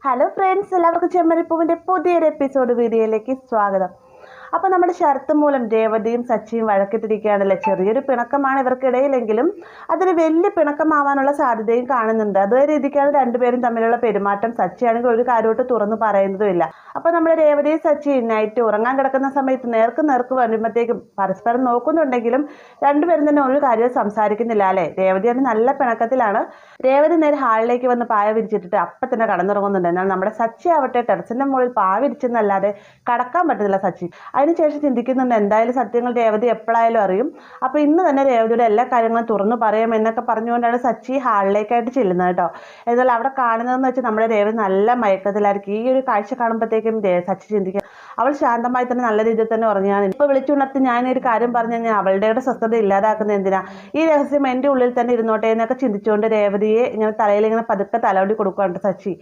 Hello friends, എല്ലാവർക്കും ചെമ്മരിപ്പൂവിൻ്റെ പുതിയൊരു episode വീഡിയോയിലേക്ക് സ്വാഗതം. അപ്പോൾ നമ്മുടെ ശരത്ത് മൂലം രേവതിയും സച്ചിയും വഴക്കിട്ടിരിക്കുകയാണല്ലേ. ചെറിയൊരു പിണക്കമാണ് ഇവർക്കിടയിലെങ്കിലും അതൊരു വലിയ പിണക്കമാവാനുള്ള സാധ്യതയും കാണുന്നുണ്ട്. അതേ രീതിക്കാണ് രണ്ടുപേരും തമ്മിലുള്ള പെരുമാറ്റം. സച്ചിയാണെങ്കിൽ ഒരു കാര്യമായിട്ട് തുറന്നു പറയുന്നതുമില്ല. അപ്പോൾ നമ്മുടെ രേവതിയും സച്ചി നൈറ്റ് ഉറങ്ങാൻ കിടക്കുന്ന സമയത്ത് നേർക്ക് വരുമ്പോഴത്തേക്കും പരസ്പരം നോക്കുന്നുണ്ടെങ്കിലും രണ്ടുപേരും തന്നെ ഒരു കാര്യവും സംസാരിക്കുന്നില്ല അല്ലേ. രേവതിയാണ് നല്ല പിണക്കത്തിലാണ്. രേവതി നേരെ ഹാളിലേക്ക് വന്ന് പായ വിരിച്ചിട്ടിട്ട് അപ്പം തന്നെ കടന്നുറങ്ങുന്നുണ്ട്. എന്നാൽ നമ്മുടെ സച്ചി ആവട്ടെ ടെറസിൻ്റെ മുകളിൽ പായ വിരിച്ചെന്നല്ലാതെ കടക്കാൻ പറ്റുന്നില്ല സച്ചി. അതിനുശേഷം ചിന്തിക്കുന്നുണ്ട്, എന്തായാലും സത്യങ്ങൾ രേവതി എപ്പോഴായാലും അറിയും. അപ്പോൾ ഇന്ന് തന്നെ രേവതിയുടെ എല്ലാ കാര്യങ്ങളും തുറന്നു പറയാം എന്നൊക്കെ പറഞ്ഞുകൊണ്ടാണ് സച്ചി ഹാളിലേക്കായിട്ട് ചെല്ലുന്നത് കേട്ടോ. എന്നാൽ അവിടെ കാണുന്നതെന്ന് വെച്ചാൽ നമ്മുടെ രേവതി നല്ല മയക്കത്തിലായിരിക്കും. ഈ ഒരു കാഴ്ച കാണുമ്പോഴത്തേക്കും സച്ചി ചിന്തിക്കും, അവൾ ശാന്തമായി തന്നെ നല്ല രീതിയിൽ തന്നെ ഉറങ്ങിയാണ്. ഇപ്പോൾ വിളിച്ചുണർത്തി ഞാനൊരു കാര്യം പറഞ്ഞു കഴിഞ്ഞാൽ അവളുടെ സ്വസ്ഥത ഇല്ലാതാക്കുന്നത് എന്തിനാ, ഈ രഹസ്യം എൻ്റെ ഉള്ളിൽ തന്നെ ഇരുന്നോട്ടെ എന്നൊക്കെ ചിന്തിച്ചുകൊണ്ട് രേവതിയെ ഇങ്ങനെ തലയിൽ ഇങ്ങനെ പതുക്കെ തലോടി കൊടുക്കുകയാണ് സച്ചി.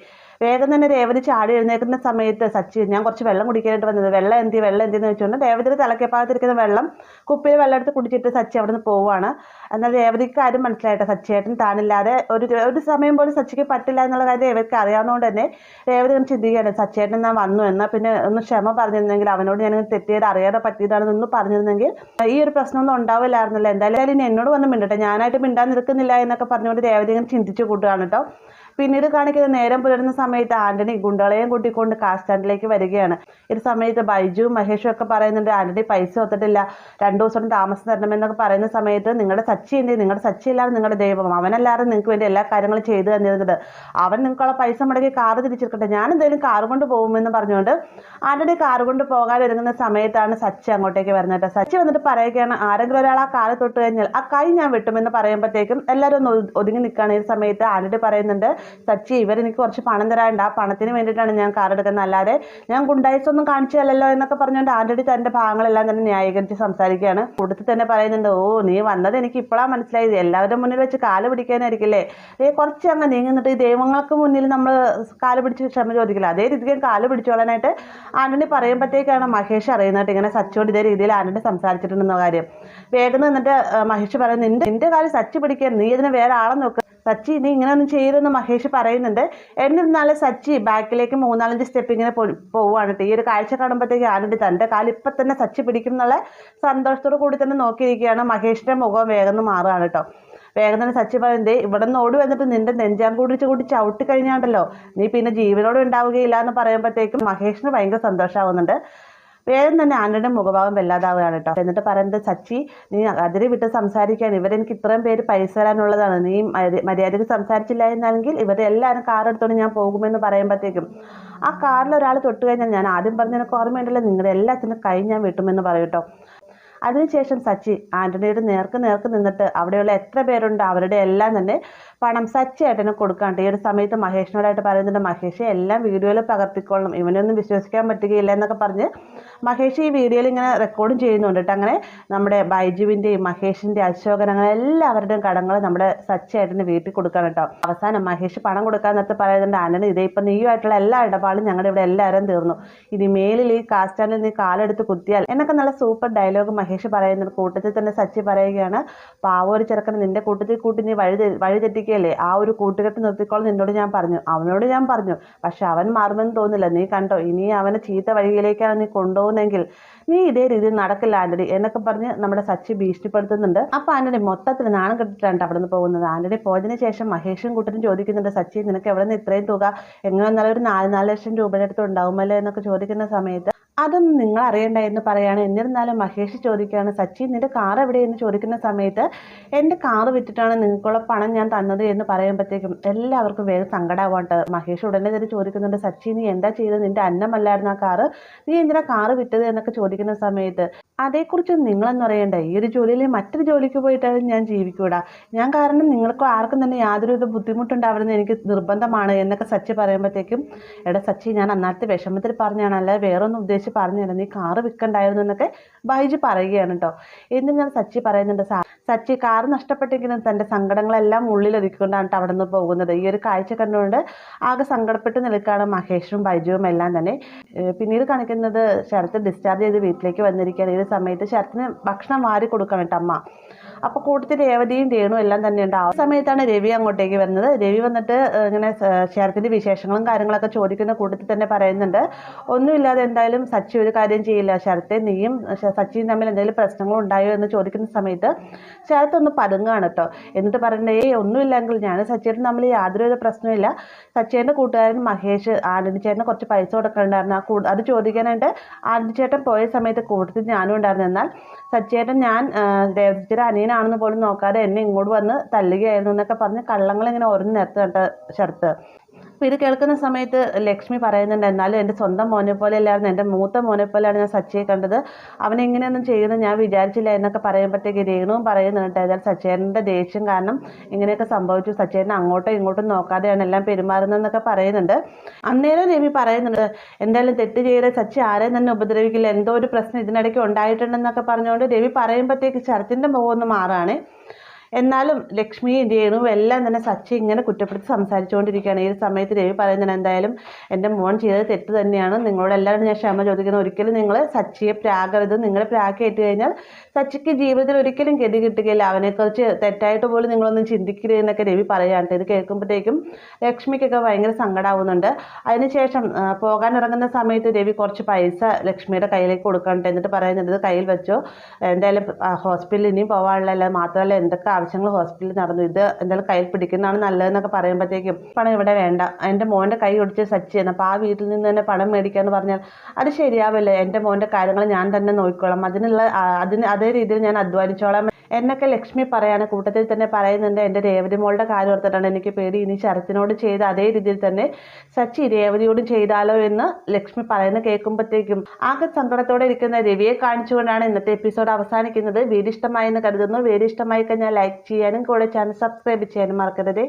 വേഗം തന്നെ രേവതി ചാടി എഴുന്നേൽക്കുന്ന സമയത്ത് സച്ചി, ഞാൻ കുറച്ച് വെള്ളം കുടിക്കാനായിട്ട് വന്നത്, വെള്ളം എന്തിയെന്ന് വെച്ചുകൊണ്ട് രേവതിയുടെ തലക്കെപ്പാകത്തിരിക്കുന്ന വെള്ളം കുപ്പിയിൽ വെള്ളം എടുത്ത് കുടിച്ചിട്ട് സച്ചി അവിടെ നിന്ന് പോവുകയാണ്. എന്നാൽ രേവതിക്ക് കാര്യം മനസ്സിലായിട്ട് സച്ചിയേട്ടൻ താനില്ലാതെ ഒരു സമയം പോലും സച്ചിക്ക് പറ്റില്ല എന്നുള്ള കാര്യം രേവതിക്ക് അറിയാവുന്നതുകൊണ്ട് തന്നെ രേവതി ഒന്ന് ചിന്തിക്കുകയാണ്, സച്ചിയേട്ടൻ ഞാൻ വന്നു എന്നാൽ പിന്നെ ഒന്ന് ക്ഷമ പറഞ്ഞിരുന്നെങ്കിൽ, അവനോട് ഞാൻ തെറ്റിയത് അറിയാതെ പറ്റിയതാണെന്നൊന്ന് പറഞ്ഞിരുന്നെങ്കിൽ ഈ ഒരു പ്രശ്നമൊന്നും ഉണ്ടാവില്ലായിരുന്നല്ലോ. എന്തായാലും ഇനി എന്നോട് വന്ന് മിണ്ടട്ടെ, ഞാനായിട്ട് മിണ്ടാൻ നിൽക്കുന്നില്ല എന്നൊക്കെ പറഞ്ഞുകൊണ്ട് രേവതി ഇങ്ങനെ ചിന്തിച്ചു കൂട്ടുകയാണ് കേട്ടോ. പിന്നീട് കാണിക്കുന്ന നേരം പുലരുന്ന സമയത്ത് ആന്റണി ഗുണ്ടകളെയും കൂട്ടിക്കൊണ്ട് കാർ സ്റ്റാൻഡിലേക്ക് വരികയാണ്. ഈ സമയത്ത് ബൈജുവും മഹേഷും ഒക്കെ പറയുന്നുണ്ട്, ആന്റണി പൈസ ഒത്തിട്ടില്ല, 2 ദിവസം താമസം തരണമെന്നൊക്കെ പറയുന്ന സമയത്ത് നിങ്ങളുടെ സച്ചി ഉണ്ട്, നിങ്ങളുടെ സച്ചി അല്ലാതെ നിങ്ങളുടെ ദൈവം, അവനല്ലാതെ നിങ്ങൾക്ക് വേണ്ടി എല്ലാ കാര്യങ്ങളും ചെയ്തു തന്നിരുന്നത്, അവൻ നിങ്ങൾക്കുള്ള പൈസ മുടക്കി കാറ് തിരിച്ചെടുക്കട്ടെ, ഞാൻ എന്തെങ്കിലും കാർ കൊണ്ട് പോകുമെന്ന് പറഞ്ഞുകൊണ്ട് ആന്റണി കാർ കൊണ്ട് പോകാൻ ഒരുങ്ങുന്ന സമയത്താണ് സച്ചി അങ്ങോട്ടേക്ക് വരുന്നത്. സച്ചി വന്നിട്ട് പറയുകയാണ്, ആരെങ്കിലും ഒരാൾ ആ കാറ് തൊട്ട് കഴിഞ്ഞാൽ ആ കൈ ഞാൻ വെട്ടുമെന്ന് പറയുമ്പോഴത്തേക്കും എല്ലാവരും ഒന്ന് ഒതുങ്ങി നിൽക്കുകയാണ്. ഈ സമയത്ത് ആന്റണി പറയുന്നുണ്ട്, സച്ചി ഇവരെനിക്ക് കുറച്ച് പണം തരാനുണ്ട്, ആ പണത്തിന് വേണ്ടിയിട്ടാണ് ഞാൻ കാർ എടുക്കുന്നത്, അല്ലാതെ ഞാൻ ഗുണ്ടായിസൊന്നും കാണിച്ചല്ലോ എന്നൊക്കെ പറഞ്ഞുകൊണ്ട് ആന്റണി തന്റെ ഭാഗങ്ങളെല്ലാം തന്നെ ന്യായീകരിച്ച് സംസാരിക്കുകയാണ്. കൂട്ടത്തിൽ തന്നെ പറയുന്നുണ്ട്, ഓ നീ വന്നത് എനിക്ക് ഇപ്പോഴാണ് മനസ്സിലായത്, എല്ലാവരുടെ മുന്നിൽ വെച്ച് കാല് പിടിക്കാനായിരിക്കില്ലേ, കുറച്ച് അങ്ങ് നീങ്ങുന്നിട്ട് ഈ ദൈവങ്ങൾക്ക് മുന്നിൽ നമ്മൾ കാല് പിടിച്ച് ക്ഷമ ചോദിക്കില്ല, അതേ രീതിക്ക് കാല് പിടിച്ചോളാനായിട്ട് ആന്റണി പറയുമ്പോഴത്തേക്കാണ് മഹേഷ് അറിയുന്നത് ഇങ്ങനെ സച്ചിയോട് ഇതേ രീതിയിൽ ആന്റണി സംസാരിച്ചിട്ടുണ്ടെന്ന കാര്യം. വേഗം നിന്നിട്ട് മഹേഷ് പറയുന്നത്, നിന്റെ കാല് സച്ചി പിടിക്കാൻ, നീ ഇതിന് വേറെ ആളെ നോക്കുക, സച്ചി നീ ഇങ്ങനെ ഒന്നും ചെയ്യരുതെന്ന് മഹേഷ് പറയുന്നുണ്ട്. എന്നിരുന്നാലും സച്ചി ബാക്കിലേക്ക് 3-4 സ്റ്റെപ്പ് ഇങ്ങനെ പോവുകയാണ്. ഈ ഒരു കാഴ്ച കാണുമ്പോഴത്തേക്ക് ആന്റണി തൻ്റെ കാല് ഇപ്പം തന്നെ സച്ചി പിടിക്കും എന്നുള്ള സന്തോഷത്തോടു കൂടി തന്നെ നോക്കിയിരിക്കുകയാണ്. മഹേഷിൻ്റെ മുഖം വേഗം മാറുകയാണ് കേട്ടോ. വേഗം തന്നെ സച്ചി പറയുന്നത്, ഇവിടെ നിന്ന് ഓടി വന്നിട്ട് നിന്റെ നെഞ്ചാൻ കൂടി ചവിട്ടി കഴിഞ്ഞാണ്ടല്ലോ നീ പിന്നെ ജീവനോട് ഉണ്ടാവുകയില്ല എന്ന് പറയുമ്പോഴത്തേക്കും മഹേഷിന് ഭയങ്കര സന്തോഷമാവുന്നുണ്ട്. വേഗം തന്നെ ആന്റണിയുടെ മുഖഭാവം വല്ലാതാവുകയാണ് കേട്ടോ. എന്നിട്ട് പറയുന്നത്, സച്ചി നീ അതിരെ വിട്ട് സംസാരിക്കാൻ, ഇവരെനിക്ക് ഇത്രയും പേര് പൈസ തരാനുള്ളതാണ്, നീ മര്യാദയ്ക്ക് സംസാരിച്ചില്ല എന്നാണെങ്കിൽ ഇവരെ എല്ലാവരും കാർ എടുത്തോണ്ട് ഞാൻ പോകുമെന്ന് പറയുമ്പോഴത്തേക്കും ആ കാറിൽ ഒരാൾ തൊട്ട് കഴിഞ്ഞാൽ ഞാൻ ആദ്യം പറഞ്ഞ എനിക്ക് ഓർമ്മയുണ്ടല്ലോ, നിങ്ങളുടെ എല്ലാത്തിനും കൈ ഞാൻ വെട്ടുമെന്ന് പറയും കേട്ടോ. അതിനുശേഷം സച്ചി ആന്റണിയുടെ നേർക്ക് നിന്നിട്ട് അവിടെയുള്ള എത്ര പേരുണ്ട് അവരുടെ എല്ലാം തന്നെ പണം സച്ചി ഏട്ടന് കൊടുക്കാണ്ട്. ഈ ഒരു സമയത്ത് മഹേഷിനോടായിട്ട് പറയുന്നുണ്ട്, മഹേഷ് എല്ലാം വീഡിയോയിൽ പകർത്തിക്കൊള്ളണം, ഇവനൊന്നും വിശ്വസിക്കാൻ പറ്റുകയില്ല എന്നൊക്കെ പറഞ്ഞ് മഹേഷ് ഈ വീഡിയോയിൽ ഇങ്ങനെ റെക്കോർഡും ചെയ്യുന്നുണ്ട് കേട്ടോ. അങ്ങനെ നമ്മുടെ ബൈജുവിൻ്റെയും മഹേഷിൻ്റെ അശോകൻ അങ്ങനെ എല്ലാവരുടെയും കടങ്ങൾ നമ്മുടെ സച്ചി ഏട്ടന് വീട്ടിൽ കൊടുക്കാൻ കേട്ടോ. അവസാനം മഹേഷ് പണം കൊടുക്കാൻ നേരത്തെ പറയുന്നുണ്ട്, ആന്റണി ഇതേ ഇപ്പം നീയുമായിട്ടുള്ള എല്ലാ ഇടപാടും ഞങ്ങളുടെ ഇവിടെ എല്ലാവരും തീർന്നു, ഇനി മേലിൽ ഈ കാസ്റ്റാൻഡിൽ നീ കാലെടുത്ത് കുത്തിയാൽ എന്നൊക്കെ നല്ല സൂപ്പർ ഡയലോഗ് മഹേഷ് പറയുന്നത്. കൂട്ടത്തിൽ തന്നെ സച്ചി പറയുകയാണ്, പാവം ഒരു ചെറുക്കനെ നിന്റെ കൂട്ടത്തിൽ കൂട്ടി നീ വഴി തെറ്റിക്കല്ലേ, ആ ഒരു കൂട്ടുകെട്ട് നിർത്തിക്കോളം നിന്നോട് ഞാൻ പറഞ്ഞു, അവനോട് ഞാൻ പറഞ്ഞു, പക്ഷെ അവൻ മാറുമെന്ന് തോന്നില്ല, നീ കണ്ടോ, ഇനി അവനെ ചീത്ത വഴിയിലേക്കാണ് നീ കൊണ്ടുപോകുന്നെങ്കിൽ നീ ഇതേ രീതിയിൽ നടക്കില്ല ആന്റണി എന്നൊക്കെ പറഞ്ഞ് നമ്മുടെ സച്ചി ഭീഷണിപ്പെടുത്തുന്നുണ്ട്. അപ്പോൾ ആന്റണി മൊത്തത്തിൽ നാണം കെട്ടിട്ടാണ് അവിടെ നിന്ന് പോകുന്നത്. ആന്റണി പോയതിനു ശേഷം മഹേഷും കൂട്ടരും ചോദിക്കുന്നുണ്ട്, സച്ചി നിനക്ക് എവിടെ നിന്ന് ഇത്രയും തുക, എങ്ങനെ വന്നാലും ഒരു 4 ലക്ഷം രൂപയുടെ അടുത്ത് ഉണ്ടാവുമല്ലോ എന്നൊക്കെ ചോദിക്കുന്ന സമയത്ത് അതൊന്നും നിങ്ങൾ അറിയണ്ട എന്ന് പറയാണ്. എന്നിരുന്നാലും മഹേഷ് ചോദിക്കുകയാണ്, സച്ചി നിന്റെ കാർ എവിടെയെന്ന് ചോദിക്കുന്ന സമയത്ത് എൻ്റെ കാറ് വിറ്റിട്ടാണ് നിങ്ങൾക്കുള്ള പണം ഞാൻ തന്നത് എന്ന് പറയുമ്പോഴത്തേക്കും എല്ലാവർക്കും വേഗം സങ്കടമാവാണ്ട്. മഹേഷ് ഉടനെ തന്നെ ചോദിക്കുന്നുണ്ട്, സച്ചി നീ എന്താ ചെയ്തത്, നിന്റെ അന്നമല്ലായിരുന്നു ആ കാറ്, നീ എന്തിനാ കാറ് വിറ്റത് എന്നൊക്കെ ചോദിക്കുന്ന സമയത്ത് അതേക്കുറിച്ച് നിങ്ങളെന്ന് അറിയണ്ടേ, ഈ ഒരു ജോലിയിൽ മറ്റൊരു ജോലിക്ക് പോയിട്ടാണ് ഞാൻ ജീവിക്കൂടാ, ഞാൻ കാരണം നിങ്ങൾക്ക് ആർക്കും തന്നെ യാതൊരുവിധ ബുദ്ധിമുട്ടുണ്ടാവരുന്നത് എനിക്ക് നിർബന്ധമാണ് എന്നൊക്കെ സച്ചി പറയുമ്പോഴത്തേക്കും, എടാ സച്ചി ഞാൻ അന്നത്തെ വിഷമത്തിൽ പറഞ്ഞാണ്, അല്ലാതെ വേറൊന്നും ഉദ്ദേശിച്ച് പറഞ്ഞില്ല, നീ കാറ് വിൽക്കണ്ടായിരുന്നു എന്നൊക്കെ ബൈജു പറയുകയാണ് കേട്ടോ. എന്ന് ഞാൻ സച്ചി പറയുന്നുണ്ട്, സച്ചി കാറ് നഷ്ടപ്പെട്ടെങ്കിലും തൻ്റെ സങ്കടങ്ങളെല്ലാം ഉള്ളിലൊതുക്കിക്കൊണ്ടാണ് അവിടെ നിന്ന് പോകുന്നത്. ഈ ഒരു കാഴ്ച കണ്ടുകൊണ്ട് ആകെ സങ്കടപ്പെട്ട് നിൽക്കുകയാണ് മഹേഷും ബൈജുവും എല്ലാം തന്നെ. പിന്നീട് കാണിക്കുന്നത് ശരത്ത് ഡിസ്ചാർജ് ചെയ്ത് വീട്ടിലേക്ക് വന്നിരിക്കുകയാണ്. ഈ സമയത്ത് ശരത്തിന് ഭക്ഷണം വാരി കൊടുക്കണം കേട്ടോ അമ്മ. അപ്പോൾ കൂട്ടത്തിൽ രേവതിയും രേണു എല്ലാം തന്നെയുണ്ട്. ആ സമയത്താണ് രവി അങ്ങോട്ടേക്ക് വരുന്നത്. രവി വന്നിട്ട് ഇങ്ങനെ ശരത്തിൻ്റെ വിശേഷങ്ങളും കാര്യങ്ങളൊക്കെ ചോദിക്കുന്ന കൂട്ടത്തിൽ തന്നെ പറയുന്നുണ്ട്, ഒന്നുമില്ലാതെ എന്തായാലും സച്ചി ഒരു കാര്യം ചെയ്യില്ല, ശരത്തെ നീയും സച്ചിയും തമ്മിൽ എന്തെങ്കിലും പ്രശ്നങ്ങൾ ഉണ്ടായോ എന്ന് ചോദിക്കുന്ന സമയത്ത് ശരത്ത് ഒന്ന് പതുങ്ങാണ് കേട്ടോ. എന്നിട്ട് പറയണ്ടേ, ഒന്നുമില്ലെങ്കിൽ ഞാൻ സച്ചിയേട്ടൻ തമ്മിൽ യാതൊരുവിധ പ്രശ്നമില്ല. സച്ചിയേട്ടൻ്റെ കൂട്ടുകാരൻ മഹേഷ് ആന്റണി ചേട്ടന് കുറച്ച് പൈസ കൊടുക്കണ്ടായിരുന്നു, അത് ചോദിക്കാനായിട്ട് ആന്റണി ചേട്ടൻ പോയ സമയത്ത് കൂട്ടത്തിൽ ഞാനും ഉണ്ടായിരുന്നു. എന്നാൽ സച്ചിയേട്ടൻ ഞാൻ രേവതിയുടെ അനിയനാണെന്ന് പോലും നോക്കാതെ എന്നെ ഇങ്ങോട്ട് വന്ന് തല്ലുകയായിരുന്നു എന്നൊക്കെ പറഞ്ഞ് കള്ളങ്ങൾ ഇങ്ങനെ ഓരോന്ന് നേരത്തെ കണ്ട ശരത്ത്. അപ്പോൾ ഇത് കേൾക്കുന്ന സമയത്ത് ലക്ഷ്മി പറയുന്നുണ്ട്, എന്നാലും എൻ്റെ സ്വന്തം മോനെ പോലെ അല്ലായിരുന്നു, എൻ്റെ മൂത്ത മോനെ പോലെയാണ് ഞാൻ സച്ചിയെ കണ്ടത്, അവനെങ്ങനെയൊന്നും ചെയ്യുന്നത് ഞാൻ വിചാരിച്ചില്ല എന്നൊക്കെ പറയുമ്പോഴത്തേക്ക് രേണുവും പറയുന്നുണ്ട്, ഏതായാലും സച്ചേട്ടൻ്റെ ദേഷ്യം കാരണം ഇങ്ങനെയൊക്കെ സംഭവിച്ചു, സച്ചേട്ടൻ അങ്ങോട്ടും ഇങ്ങോട്ടും നോക്കാതെയാണ് എല്ലാം പെരുമാറുന്നതെന്നൊക്കെ പറയുന്നുണ്ട്. അന്നേരം രവി പറയുന്നുണ്ട്, എന്തായാലും തെറ്റ് ചെയ്ത് സച്ചി ആരെയും തന്നെ ഉപദ്രവിക്കില്ല, എന്തോ ഒരു പ്രശ്നം ഇതിനിടയ്ക്ക് ഉണ്ടായിട്ടുണ്ടെന്നൊക്കെ പറഞ്ഞുകൊണ്ട് രവി പറയുമ്പോഴത്തേക്ക് ശരത്തിൻ്റെ മുഖം ഒന്ന് മാറാണ്. എന്നാലും ലക്ഷ്മിയും രേണുവും എല്ലാം തന്നെ സച്ചി ഇങ്ങനെ കുറ്റപ്പെടുത്തി സംസാരിച്ചുകൊണ്ടിരിക്കുകയാണ്. ഈ സമയത്ത് രവി പറയുന്നത്, എന്തായാലും എൻ്റെ മോൻ ചെയ്തത് തെറ്റ് തന്നെയാണ്, നിങ്ങളോട് എല്ലാവരും ഞാൻ ക്ഷമ ചോദിക്കുന്നത്, ഒരിക്കലും നിങ്ങൾ സച്ചിയെ പ്രാകരുത്, നിങ്ങൾ പ്രാക്കേറ്റ് കഴിഞ്ഞാൽ സച്ചിക്ക് ജീവിതത്തിൽ ഒരിക്കലും ഗതി കിട്ടുകയില്ല, അവനെക്കുറിച്ച് തെറ്റായിട്ട് പോലും നിങ്ങളൊന്നും ചിന്തിക്കരുത് എന്നൊക്കെ രവി പറയാണ്ട്. ഇത് കേൾക്കുമ്പോഴത്തേക്കും ലക്ഷ്മിക്കൊക്കെ ഭയങ്കര സങ്കടമാവുന്നുണ്ട്. അതിനുശേഷം പോകാൻ ഇറങ്ങുന്ന സമയത്ത് രവി കുറച്ച് പൈസ ലക്ഷ്മിയുടെ കയ്യിലേക്ക് കൊടുക്കണ്ട, എന്നിട്ട് പറയുന്നുണ്ട്, ഇത് കയ്യിൽ വെച്ചോ, എന്തായാലും ഹോസ്പിറ്റലിൽ ഇനിയും പോകാനുള്ള മാത്രമല്ല എന്തൊക്കെ ആവശ്യങ്ങൾ ഹോസ്പിറ്റലിൽ നടന്നു, ഇത് എന്തായാലും കയ്യിൽ പിടിക്കുന്നതാണ് നല്ലതെന്നൊക്കെ പറയുമ്പോഴത്തേക്കും പണം ഇവിടെ വേണ്ട, എൻ്റെ മോൻ്റെ കൈ ഒടിച്ച് സച്ചിയാണ്, അപ്പോൾ ആ വീട്ടിൽ നിന്ന് തന്നെ പണം മേടിക്കാമെന്ന് പറഞ്ഞാൽ അത് ശരിയാവില്ല, എൻ്റെ മോൻ്റെ കാര്യങ്ങൾ ഞാൻ തന്നെ നോക്കിക്കോളാം, അതേ രീതിയിൽ ഞാൻ അധ്വാനിച്ചോളാം എന്നൊക്കെ ലക്ഷ്മി പറയാണ്. കൂട്ടത്തിൽ തന്നെ പറയുന്നുണ്ട്, എൻ്റെ രേവതി മോളുടെ കാര്യം ഓർത്തിട്ടാണ് എനിക്ക് പേടി, ഇനി ശരത്തിനോട് ചെയ്ത് അതേ രീതിയിൽ തന്നെ സച്ചി രേവതിയോടും ചെയ്താലോ എന്ന് ലക്ഷ്മി പറയുന്നത് കേൾക്കുമ്പോഴത്തേക്കും ആകെ സങ്കടത്തോടെ ഇരിക്കുന്ന രവിയെ കാണിച്ചുകൊണ്ടാണ് ഇന്നത്തെ എപ്പിസോഡ് അവസാനിക്കുന്നത്. വീഡിയോ ഇഷ്ടമായി എന്ന് കരുതുന്നു. വീഡിയോ ഇഷ്ടമായി കഴിഞ്ഞാൽ ലൈക്ക് ചെയ്യാനും കൂടെ ചാനൽ സബ്സ്ക്രൈബ് ചെയ്യാനും മറക്കരുത്.